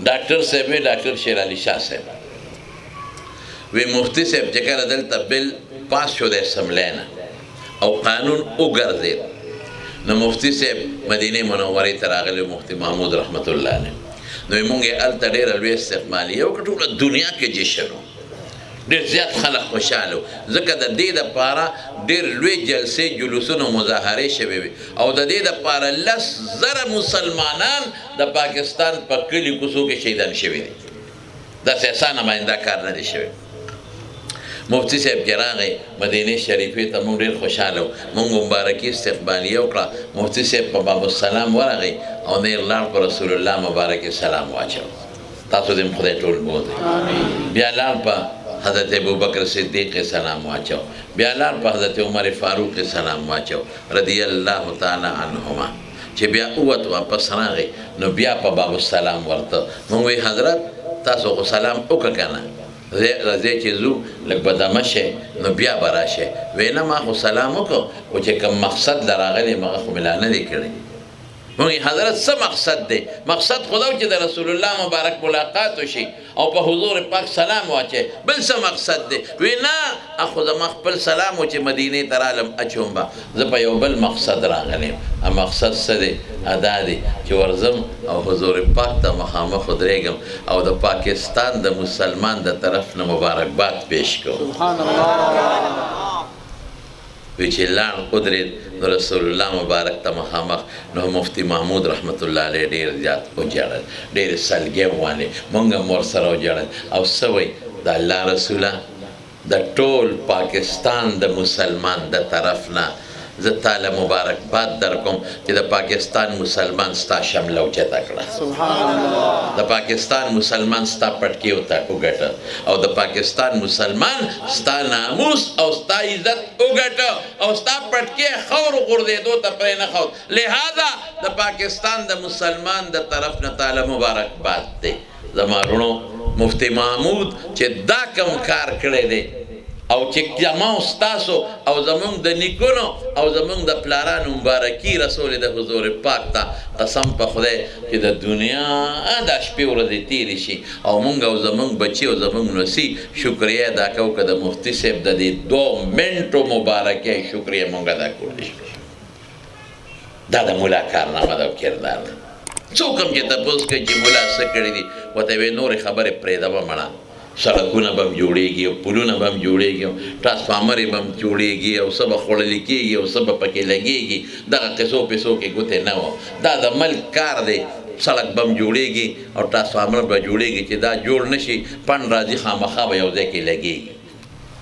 ډاکټر صاحب ډاکټر شیر علي شاه صاحب وی مفتی صاحب چې کله دلته بل پاس شو د اسمبلی نه او قانون وګرځېد نو مفتی صاحب مدینه منورې ته راغلی مفتی محمود رحمت الله علیه نو موږ یې هلته ډېره لوی استقبالیه وکړه ټوله دنیا کې جشن و ډېر زیات خلک خوشحاله وو ځکه د دې دپاره ډېر لوی جلسې جلوسونه مظاهرې شوې وې او د دې دپاره 10,000 مسلمانان د پاکستان په کلي کوڅو کې شهیدان شوي دي داسې اسانه باندې دا کار نه دی شوی مفتی صاحب چې راغی مدینې شریفې ته موږ ډېر خوشحاله وو موږ مبارکي استقبالیه وکړه مفتی صاحب په باب السلام ورغی او نه یې لاړ په رسول الله مبارکي سلام واچو تاسو دې خدای ټول بوځي بیا لاړ په حضرت ابوبکر صدیق سلام واچو بیا لاړ په حضرت عمر فاروق سلام واچو رضی الله تعالی عنهما چې بیا اوت واپس راغی نو بیا په باب السلام ورته موږ وی حضرت تاسو خو سلام وکړه کنه راځئ چې ځو لږ به دمه شئ نو بیا به راشئ وی نه ما خو سلام وکړو خو چې کوم مقصد له راغلی هغه خو مې لا نه دی کړی موږ حضرت څه مقصد دی مقصد خو دا و چې د رسول الله مبارک ملاقات وشي او په حضور پاک سلام واچئ بل څه مقصد دی وی نه خو زما خپل سلام و چې مدینې ته رالم اچوم به زه په یو بل مقصد راغلی یم مقصد څه دی دا دی چې ورځم او حضور پاک ته مخامخ ودرېږم او د پاکستان د مسلمان د طرف نه مبارکباد پیش کوم سبحان الله وی چې لاړ ودرېد نو رسول الله مبارک ته مخامخ نو مفتی محمود رحمت الله علیه ډېر زیات وجړل ډېرې سلګۍ ووالې موږ هم ورسره وجړل او څه وایي د الله رسوله د ټول پاکستان د مسلمان د طرف نه زه تاله مبارکباد در کوم چې د پاکستان مسلمان ستا شمله اوچته کړه د پاکستان مسلمان ستا پټکي وګټه او د پاکستان مسلمان ستا ناموس او ستا عزت وګټه او ستا پټکي خور غورځېدو ته پرې نه ښود لہذا د پاکستان د مسلمان د طرف نه تاله مبارکباد دی زما وروڼو مفتی محمود چې دا کم کار کړی دی او چې زما ستاسو او زمونږ د نیکونو او زمونږ د پلارانو مبارکي رسول د حضور پاک ته قسم په خدای چې د دنیا دا شپې ورځې تېرې شي او مونږ او زمونږ بچي او زمونږ نسي شکریه ادا کوو که د مفتي صاحب د دې 2 منټو مبارکۍ شکریه مونږ ادا کولی شو دا د ملا کارنامه ده او کردار ده څوک هم چې تپوس کوي چې ملا څه کړي دي ورته یې نورې خبرې پرېږده مړه سړکونه به هم جوړېږي او پلونه به هم جوړېږي او ټرانسفارمرې به هم جوړېږي او څه به خوړلي کېږي او څه به پکې لګېږي دغه قصو پیسو کې ګوتې نه وه دا د ملک کار دی سړک به هم جوړېږي او ټرانسفارمر به جوړېږي چې دا جوړ نه شي پڼ راځي خامخا به یو ځای کې لګېږي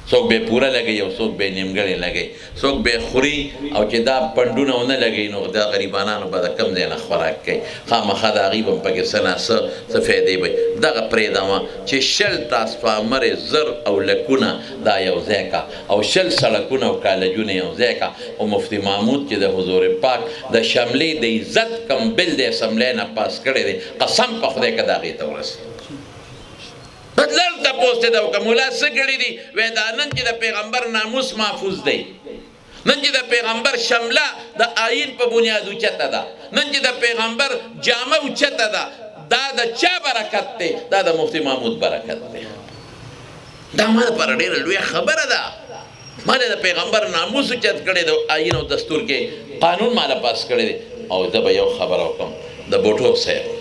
څوک به پوره لګوي او څوک به نیمګړی لګوي څوک به خوري او چې دا پنډونه ونه لګوي نو دا غریبانانو به د کم ځای نه خوراک کوي خامخا د هغوی به هم پکې څه نه څه فایدې به دغه پرېږدمه چې 20 ټرانسفارمرې زر او لکونه دا یو ځای کا او 20 سړکونه او کالجونه یو ځای کا او مفتی محمود چې د حضور پاک د شملې د عزت کم بل د اسمبلی نه پاس کړی دی قسم په خدای که د هغې ته ورسېږي بدلل تپوس ته دا وکړه ملا څه کړي دي وایي دا نن چې د پیغمبر ناموس محفوظ دی نن چې د پیغمبر شمله د آیین په بنیاد اوچته ده نن چې د پیغمبر جامه اوچته ده دا د چا برکت دی دا د مفتی محمود برکت دی دا ما لپاره ډېره لویه خبره ده ما د پیغمبر ناموس اوچت کړی د آیین او دستور کې قانون ما له پاس کړی دی او زه به یو خبره وکړم د بوټو صاحب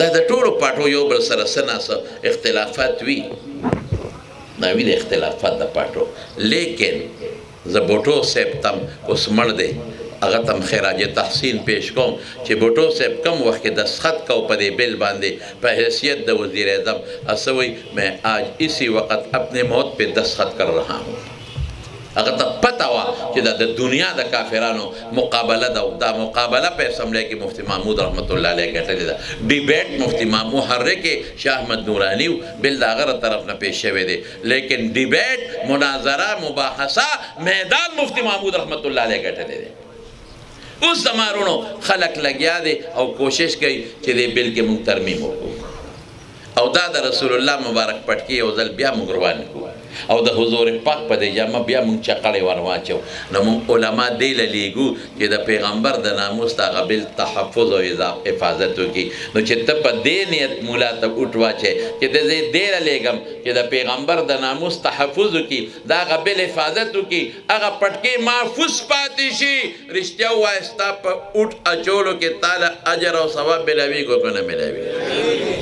دا د ټولو پاټو یو بل سره څه ناڅه اختلافات وي دا وي د اختلافات د پاټو لیکن زه بوټو صاحب تم اوس مړ دی هغه تم خراج تحسین پیش کوم چې بوټو صاحب کم وخت کې دستخط کو په دې بل باندې په حیثیت د وزیر اعظم اسوي میں آج اسی وقت اپنے موت پہ دستخط کر رہا ہوں هغه ته پته وه چې دا د دنیا د کافرانو مقابله ده دا مقابله په اسمبلی کې مفتی محمود رحمت الله علیه ګټلې ده ډیبیټ مفتی محرک شاه احمد نورانی بل د هغه طرف نه پیش شوی دی لیکن ډیبیټ مناظره مباحثه میدان مفتی محمود رحمت الله علیه ګټلې دی اوس زما وروڼو خلک لګیا دی او کوشش کوي چې دې بل کې موږ ترمیم وکړو او دا د رسول الله مبارک پټکي یو ځل بیا موږ روان کړو او د حضور پاک په دې جامه بیا مونږ چقړې ور واچو نو مونږ علما دې له لیږو چې د پیغمبر د ناموس د هغه بل تحفظ او حفاظت وکړي نو چې ته په دې نیت مولا ته اوټ واچې چې د دې له لیږم چې د پیغمبر د ناموس تحفظ وکړي د هغه بل حفاظت وکړي هغه پټکې محفوظ پاتې شي رښتیا ووایه ستا په اوټ اچولو کې تاله اجر او ثواب ملاویږي که نه ملاویږي